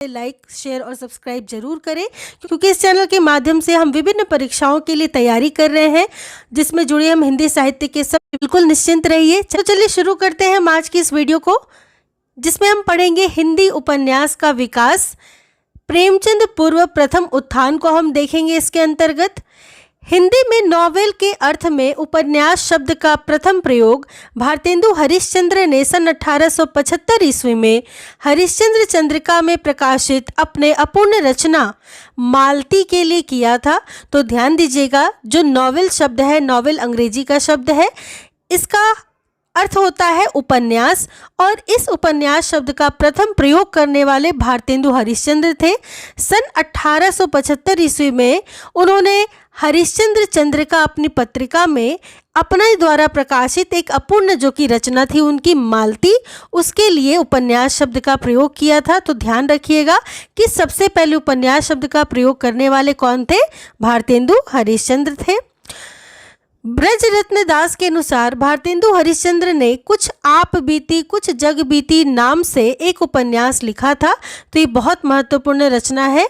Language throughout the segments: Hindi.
लाइक, शेयर और सब्सक्राइब जरूर करें, क्योंकि इस चैनल के माध्यम से हम विभिन्न परीक्षाओं के लिए तैयारी कर रहे हैं, जिसमें जुड़े हम हिंदी साहित्य के सब। बिल्कुल निश्चिंत रहिए। चलिए शुरू करते हैं हम आज की इस वीडियो को, जिसमें हम पढ़ेंगे हिंदी उपन्यास का विकास। प्रेमचंद पूर्व प्रथम उत्थान को हम देखेंगे। इसके अंतर्गत हिंदी में नॉवेल के अर्थ में उपन्यास शब्द का प्रथम प्रयोग भारतेंदु हरिश्चंद्र ने सन 1875 ईस्वी में हरिश्चंद्र चंद्रिका में प्रकाशित अपने अपूर्ण रचना मालती के लिए किया था। तो ध्यान दीजिएगा, जो नॉवेल शब्द है, नॉवेल अंग्रेजी का शब्द है, इसका अर्थ होता है उपन्यास, और इस उपन्यास शब्द का प्रथम प्रयोग करने वाले भारतेंदु हरिश्चंद्र थे। सन 1875 ईस्वी में उन्होंने हरिश्चंद्र चंद्रिका अपनी पत्रिका में अपने द्वारा प्रकाशित एक अपूर्ण जो की रचना थी उनकी मालती, उसके लिए उपन्यास शब्द का प्रयोग किया था। तो ध्यान रखिएगा कि सबसे पहले उपन्यास शब्द का प्रयोग करने वाले कौन थे? भारतेंदु हरिश्चंद्र थे। ब्रजरत्न दास के अनुसार भारतेंदु हरिश्चंद्र ने कुछ आप बीती कुछ जग बीती नाम से एक उपन्यास लिखा था। तो ये बहुत महत्वपूर्ण रचना है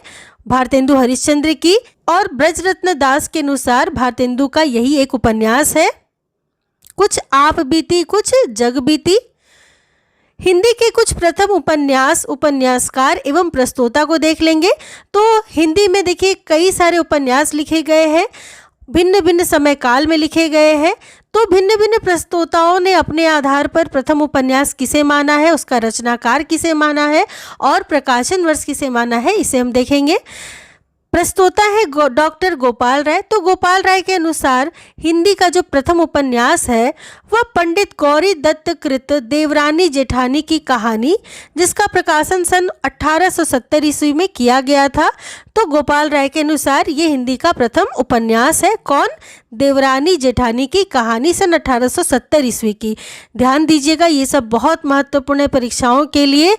भारतेंदु हरिश्चंद्र की, और ब्रजरत्न दास के अनुसार भारतेंदु का यही एक उपन्यास है, कुछ आप बीती कुछ जग बीती। हिंदी के कुछ प्रथम उपन्यास, उपन्यासकार एवं प्रस्तोता को देख लेंगे। तो हिंदी में देखिए कई सारे उपन्यास लिखे गए हैं, भिन्न भिन्न समय काल में लिखे गए हैं। तो भिन्न भिन्न प्रस्तोताओं ने अपने आधार पर प्रथम उपन्यास किसे माना है, उसका रचनाकार किसे माना है और प्रकाशन वर्ष किसे माना है, इसे हम देखेंगे। प्रस्तोता है डॉक्टर गोपाल राय। तो गोपाल राय के अनुसार हिंदी का जो प्रथम उपन्यास है वह पंडित गौरी दत्त कृत देवरानी जेठानी की कहानी, जिसका प्रकाशन सन 1870 ईस्वी में किया गया था। तो गोपाल राय के अनुसार ये हिंदी का प्रथम उपन्यास है। कौन? देवरानी जेठानी की कहानी, सन 1870 ईस्वी की। ध्यान दीजिएगा, ये सब बहुत महत्वपूर्ण है परीक्षाओं के लिए।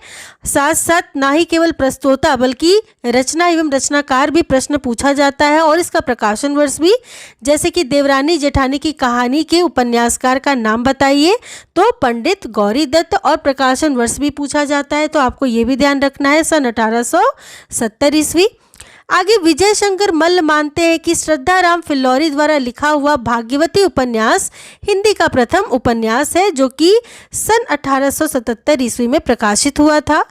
साथ साथ ना ही केवल प्रस्तोता बल्कि रचना एवं रचनाकार भी प्रश्न पूछा जाता है, और इसका प्रकाशन वर्ष भी। जैसे कि देवरानी जेठानी की कहानी के उपन्यासकार का नाम बताइए, तो पंडित गौरी दत्त, और प्रकाशन वर्ष भी पूछा जाता है। तो आपको ये भी ध्यान रखना है, सन 1870 ईस्वी। आगे विजय शंकर मल्ल मानते हैं कि श्रद्धाराम फिल्लौरी द्वारा लिखा हुआ भाग्यवती उपन्यास हिंदी का प्रथम उपन्यास है, जो कि सन 1877 ईस्वी में प्रकाशित हुआ था।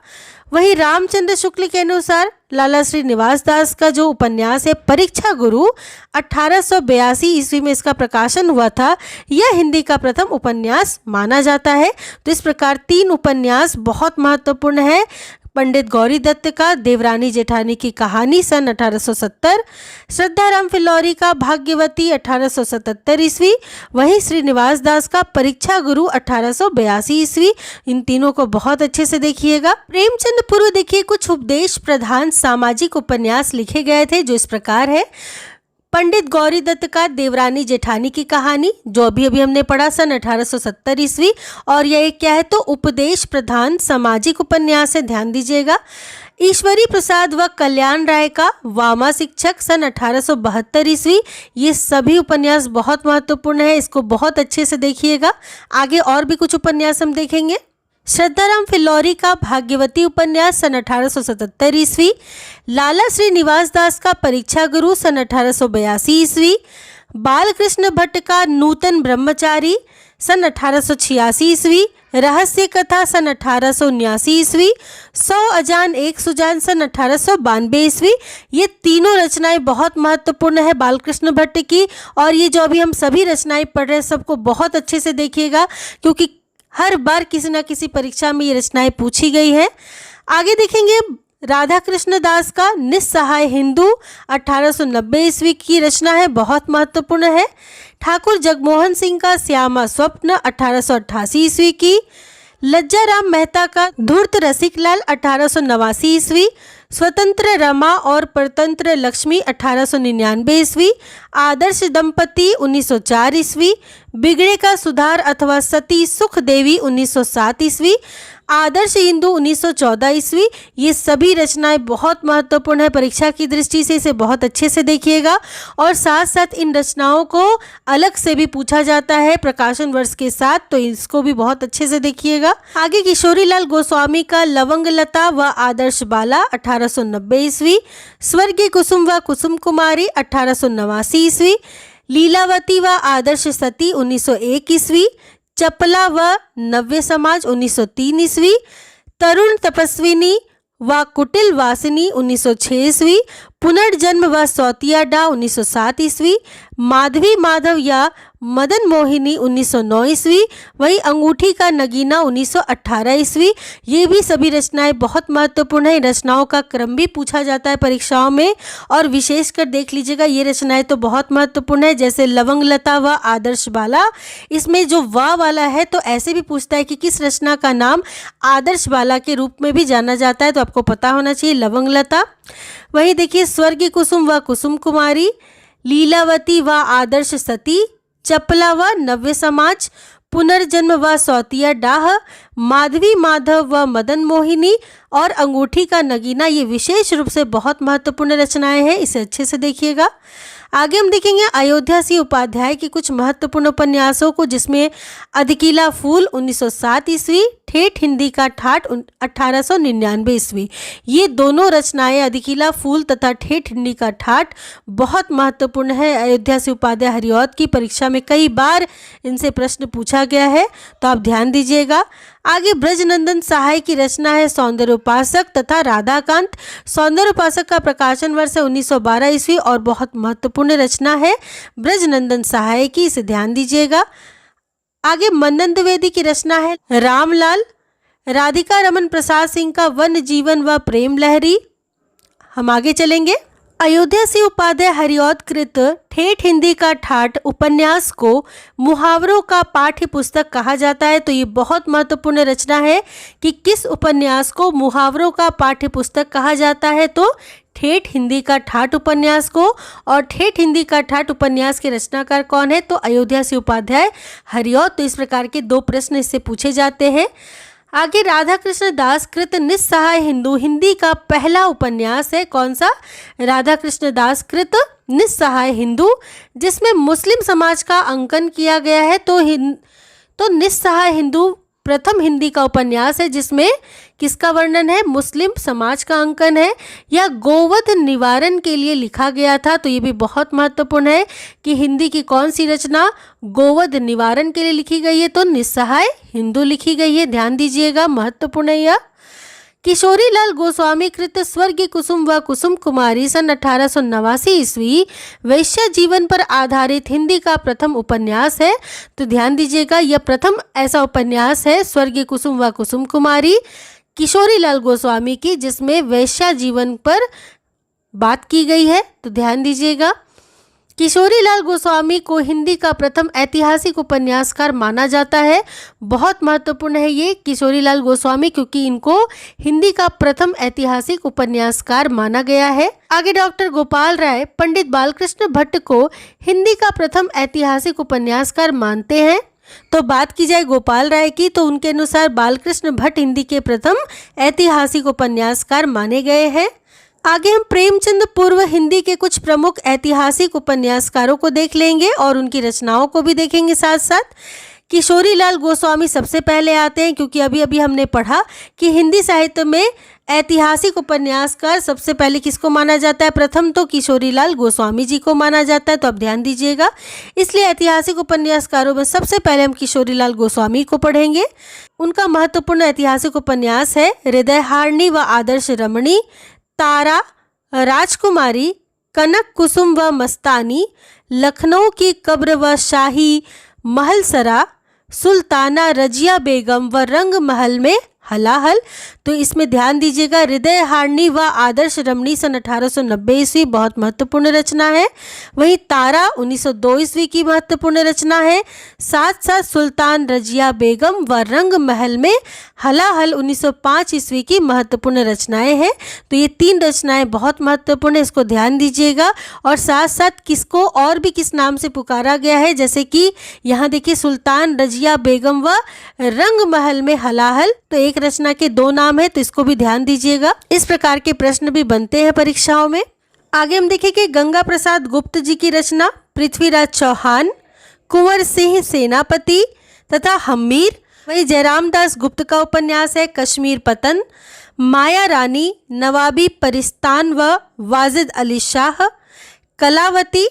वहीं रामचंद्र शुक्ल के अनुसार लाला श्रीनिवास दास का जो उपन्यास है परीक्षा गुरु, 1882 ईस्वी में इसका प्रकाशन हुआ था। यह हिंदी का प्रथम उपन्यास माना जाता है। तो इस प्रकार तीन उपन्यास बहुत महत्वपूर्ण है, पंडित गौरी दत्त का देवरानी जेठानी की कहानी सन 1870, श्रद्धाराम फिल्लौरी का भाग्यवती 1877 ईस्वी, वहीं श्रीनिवास दास का परीक्षा गुरु 1882 ईस्वी। इन तीनों को बहुत अच्छे से देखिएगा। प्रेमचंद पूर्व देखिए कुछ उपदेश प्रधान सामाजिक उपन्यास लिखे गए थे, जो इस प्रकार है। पंडित गौरी दत्त का देवरानी जेठानी की कहानी, जो अभी हमने पढ़ा, सन 1870 ईस्वी, और यह क्या है? तो उपदेश प्रधान सामाजिक उपन्यास है, ध्यान दीजिएगा। ईश्वरी प्रसाद व कल्याण राय का वामा शिक्षक, सन 1872 ईस्वी। ये सभी उपन्यास बहुत महत्वपूर्ण है, इसको बहुत अच्छे से देखिएगा। आगे और भी कुछ उपन्यास हम देखेंगे। श्रद्धाराम फिल्लौरी का भाग्यवती उपन्यास, सन 1877 ईस्वी। लाला श्रीनिवास दास का परीक्षा गुरु, सन 1882 ईस्वी। बालकृष्ण भट्ट का नूतन ब्रह्मचारी, सन 1886 ईस्वी। रहस्य कथा, सन 1879 ईस्वी। 100 अजान एक सुजान, सन 1892 ईस्वी। ये तीनों रचनाएं बहुत महत्वपूर्ण है बालकृष्ण भट्ट की, और ये जो अभी हम सभी रचनाएं पढ़ रहे हैं सबको बहुत अच्छे से देखिएगा, क्योंकि हर बार किसी न किसी परीक्षा में ये रचनाएं पूछी गई है। आगे देखेंगे राधा कृष्ण दास का निस्सहाय हिंदू, 1890 ईस्वी की रचना है, बहुत महत्वपूर्ण है। ठाकुर जगमोहन सिंह का श्यामा स्वप्न, 1888 ईस्वी की। लज्जाराम मेहता का धूर्त रसिकलाल, 1889 ईस्वी। स्वतंत्र रमा और परतंत्र लक्ष्मी, 1899 ईस्वी। आदर्श दंपति, 1904 ईस्वी। बिगड़े का सुधार अथवा सती सुख देवी, 1907 ईस्वी। आदर्श हिंदू 1914 ईस्वी। ये सभी रचनाएं बहुत महत्वपूर्ण है, परीक्षा की दृष्टि से इसे बहुत अच्छे से देखिएगा। और साथ साथ इन रचनाओं को अलग से भी पूछा जाता है प्रकाशन वर्ष के साथ, तो इसको भी बहुत अच्छे से देखिएगा। आगे किशोरीलाल गोस्वामी का लवंग लता व आदर्श बाला 1890 ईस्वी, स्वर्गीय कुसुम व कुसुम कुमारी 1889 ईस्वी, लीलावती व आदर्श सती 1901 ईस्वी, चपला व नव्य समाज 1903 ईस्वी, तरुण तपस्विनी व कुटिल वासिनी 1906 ईस्वी, पुनर्जन्म व सौतिया डा 1907 ईस्वी, माधवी माधव या मदन मोहिनी 1909 ईस्वी, वही अंगूठी का नगीना 1918 ईस्वी। ये भी सभी रचनाएं बहुत महत्वपूर्ण है। रचनाओं का क्रम भी पूछा जाता है परीक्षाओं में, और विशेषकर देख लीजिएगा ये रचनाएं तो बहुत महत्वपूर्ण है। जैसे लवंग लता व आदर्श बाला, इसमें जो वा वाला है तो ऐसे भी पूछता है कि किस रचना का नाम आदर्श बाला के रूप में भी जाना जाता है, तो आपको पता होना चाहिए लवंग लता। वही देखिए स्वर्गीय कुसुम व कुसुम कुमारी, लीलावती व आदर्श सती, चपला व नव्य समाज, पुनर्जन्म व सौतिया डाह, माधवी माधव व मदन मोहिनी और अंगूठी का नगीना, ये विशेष रूप से बहुत महत्वपूर्ण रचनाएं हैं, इसे अच्छे से देखिएगा। आगे हम देखेंगे अयोध्या सिंह उपाध्याय के कुछ महत्वपूर्ण उपन्यासों को, जिसमें अधकिला फूल 1907 ईस्वी, ठेठ हिंदी का ठाठ 1899 ईस्वी। ये दोनों रचनाएं अधकिला फूल तथा ठेठ हिंदी का ठाठ बहुत महत्वपूर्ण है। अयोध्या सिंह उपाध्याय हरिऔध की परीक्षा में कई बार इनसे प्रश्न पूछा गया है, तो आप ध्यान दीजिएगा। आगे ब्रजनंदन सहाय की रचना है सौंदर्य उपासक तथा राधाकांत। सौंदर्य उपासक का प्रकाशन वर्ष है 1912 ईस्वी और बहुत महत्वपूर्ण रचना है ब्रजनंदन सहाय की, इसे ध्यान दीजिएगा। आगे मन्नन द्विवेदी की रचना है रामलाल। राधिका रमन प्रसाद सिंह का वन जीवन व प्रेम लहरी। हम आगे चलेंगे। अयोध्या सिंह उपाध्याय हरिऔध कृत ठेठ हिंदी का ठाठ उपन्यास को मुहावरों का पाठ्य पुस्तक कहा जाता है, तो ये बहुत महत्वपूर्ण रचना है कि किस उपन्यास को मुहावरों का पाठ्य पुस्तक कहा जाता है, तो ठेठ हिंदी का ठाठ उपन्यास को। और ठेठ हिंदी का ठाठ उपन्यास के रचनाकार कौन है, तो अयोध्या सिंह उपाध्याय हरिऔध। तो इस प्रकार के दो प्रश्न इससे पूछे जाते हैं। आगे राधा कृष्ण दास कृत निस्सहाय हिंदू हिंदी का पहला उपन्यास है, कौन सा, राधा कृष्ण दास कृत निस्सहाय हिंदू, जिसमें मुस्लिम समाज का अंकन किया गया है। तो निस्सहाय हिंदू प्रथम हिंदी का उपन्यास है जिसमें किसका वर्णन है, मुस्लिम समाज का अंकन है। यह गोवध निवारण के लिए लिखा गया था, तो ये भी बहुत महत्वपूर्ण है कि हिंदी की कौन सी रचना गोवध निवारण के लिए लिखी गई है, तो निस्सहाय हिंदू लिखी गई है, ध्यान दीजिएगा, महत्वपूर्ण है यह। किशोरीलाल गोस्वामी कृत स्वर्गीय कुसुम व कुसुम कुमारी सन 1889 ईस्वी वैश्य जीवन पर आधारित हिंदी का प्रथम उपन्यास है, तो ध्यान दीजिएगा यह प्रथम ऐसा उपन्यास है स्वर्गीय कुसुम व कुसुम कुमारी किशोरीलाल गोस्वामी की, जिसमें वैश्य जीवन पर बात की गई है, तो ध्यान दीजिएगा। किशोरीलाल गोस्वामी को हिंदी का प्रथम ऐतिहासिक उपन्यासकार माना जाता है। बहुत महत्वपूर्ण है ये किशोरीलाल गोस्वामी, क्योंकि इनको हिंदी का प्रथम ऐतिहासिक उपन्यासकार माना गया है। आगे डॉक्टर गोपाल राय पंडित बालकृष्ण भट्ट को हिंदी का प्रथम ऐतिहासिक उपन्यासकार मानते हैं। तो बात की जाए गोपाल राय की, तो उनके अनुसार बालकृष्ण भट्ट हिंदी के प्रथम ऐतिहासिक उपन्यासकार माने गए हैं। आगे हम प्रेमचंद पूर्व हिंदी के कुछ प्रमुख ऐतिहासिक उपन्यासकारों को देख लेंगे और उनकी रचनाओं को भी देखेंगे साथ साथ। किशोरीलाल गोस्वामी सबसे पहले आते हैं, क्योंकि अभी अभी हमने पढ़ा कि हिंदी साहित्य में ऐतिहासिक उपन्यासकार सबसे पहले किसको माना जाता है, प्रथम तो किशोरीलाल गोस्वामी जी को माना जाता है, तो आप ध्यान दीजिएगा। इसलिए ऐतिहासिक उपन्यासकारों में सबसे पहले हम किशोरीलाल गोस्वामी को पढ़ेंगे। उनका महत्वपूर्ण ऐतिहासिक उपन्यास है हृदयहारिणी व आदर्श रमणी, तारा, राजकुमारी, कनक कुसुम व मस्तानी, लखनऊ की कब्र व शाही महलसरा, सुल्ताना रजिया बेगम व रंग महल में हलाहल। तो इसमें ध्यान दीजिएगा हृदयहारिणी व आदर्श रमणी सन 1890 ईस्वी बहुत महत्वपूर्ण रचना है। वहीं तारा 1902 ईस्वी की महत्वपूर्ण रचना है। साथ साथ सुल्तान रजिया बेगम व रंग महल में हलाहल 1905 ईस्वी की महत्वपूर्ण रचनाएं हैं। तो ये तीन रचनाएं बहुत महत्वपूर्ण है, इसको ध्यान दीजिएगा। और साथ साथ किसको और भी किस नाम से पुकारा गया है, जैसे कि यहाँ देखिए सुल्तान रजिया बेगम व रंग महल में हलाहल, तो एक एक रचना के दो नाम है, तो इसको भी ध्यान दीजिएगा। इस प्रकार के प्रश्न भी बनते हैं परीक्षाओं में। आगे हम देखेंगे गंगा प्रसाद गुप्त जी की रचना पृथ्वीराज चौहान, कुंवर सिंह सेनापति तथा हम्मीर। वही जयराम दास गुप्त का उपन्यास है कश्मीर पतन, माया रानी, नवाबी परिस्तान व वाजिद अली शाह, कलावती।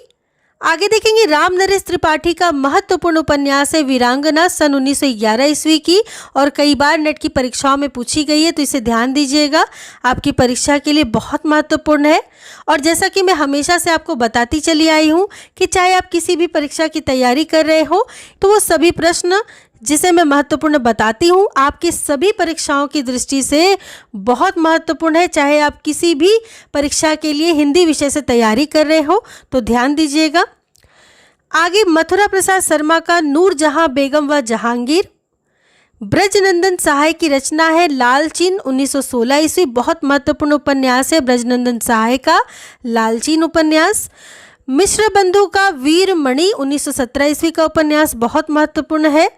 आगे देखेंगे राम नरेश त्रिपाठी का महत्वपूर्ण उपन्यास है वीरांगना, सन 1911 ईस्वी की, और कई बार नेट की परीक्षाओं में पूछी गई है, तो इसे ध्यान दीजिएगा, आपकी परीक्षा के लिए बहुत महत्वपूर्ण है। और जैसा कि मैं हमेशा से आपको बताती चली आई हूँ कि चाहे आप किसी भी परीक्षा की तैयारी कर रहे हो, तो वो सभी प्रश्न जिसे मैं महत्वपूर्ण बताती हूँ आपकी सभी परीक्षाओं की दृष्टि से बहुत महत्वपूर्ण है। चाहे आप किसी भी परीक्षा के लिए हिंदी विषय से तैयारी कर रहे हो, तो ध्यान दीजिएगा। आगे मथुरा प्रसाद शर्मा का नूरजहां बेगम व जहांगीर। ब्रजनंदन सहाय की रचना है लालचीन, 1916 ईस्वी, बहुत महत्वपूर्ण उपन्यास है ब्रजनंदन सहाय का लालचीन उपन्यास। मिश्र बंधु का वीरमणि, 1917 ईस्वी का उपन्यास, बहुत महत्वपूर्ण है।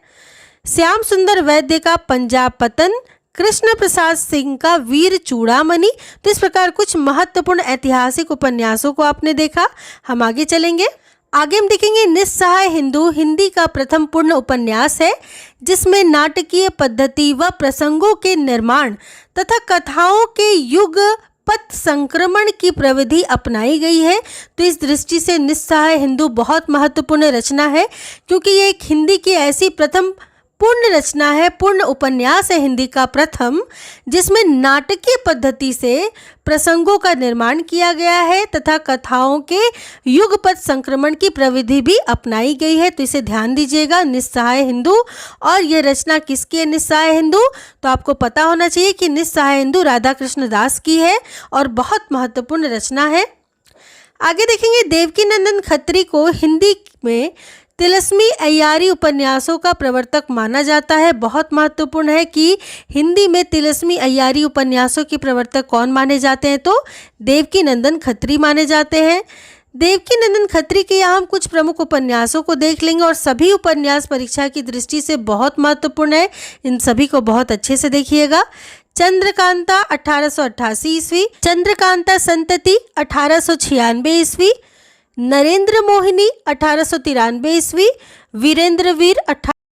श्याम सुंदर वैद्य का पंजाब पतन, कृष्ण प्रसाद सिंह का वीर चूड़ामणि। तो इस प्रकार कुछ महत्वपूर्ण ऐतिहासिक उपन्यासों को आपने देखा। हम आगे चलेंगे। आगे हम देखेंगे निस्सहाय हिंदू हिंदी का प्रथम पूर्ण उपन्यास है, जिसमें नाटकीय पद्धति व प्रसंगों के निर्माण तथा कथाओं के युग पथ संक्रमण की प्रविधि अपनाई गई है। तो इस दृष्टि से निस्सहाय हिंदू बहुत महत्वपूर्ण रचना है, क्योंकि ये एक हिंदी की ऐसी प्रथम पूर्ण रचना है, पूर्ण उपन्यास है हिंदी का प्रथम, जिसमें नाटकीय पद्धति से प्रसंगों का निर्माण किया गया है तथा कथाओं के युगपथ संक्रमण की प्रविधि भी अपनाई गई है। तो इसे ध्यान दीजिएगा, निस्सहाय हिंदू। और यह रचना किसकी है निस्सहाय हिंदू? तो आपको पता होना चाहिए कि निस्सहाय हिंदू राधा कृष्ण दास की है और बहुत महत्वपूर्ण रचना है। आगे देखेंगे देवकीनंदन खत्री को हिंदी में तिलस्मी अय्यारी उपन्यासों का प्रवर्तक माना जाता है। बहुत महत्वपूर्ण है कि हिंदी में तिलस्मी अय्यारी उपन्यासों के प्रवर्तक कौन माने जाते हैं? तो देवकीनंदन खत्री माने जाते हैं। देवकीनंदन खत्री के यहाँ हम कुछ प्रमुख उपन्यासों को देख लेंगे और सभी उपन्यास परीक्षा की दृष्टि से बहुत महत्वपूर्ण है। इन सभी को बहुत अच्छे से देखिएगा। चंद्रकांता 1888 ईस्वी, चंद्रकांता संतति 1896 ईस्वी, नरेंद्र मोहिनी 1893 ईस्वी, वीरेंद्र वीर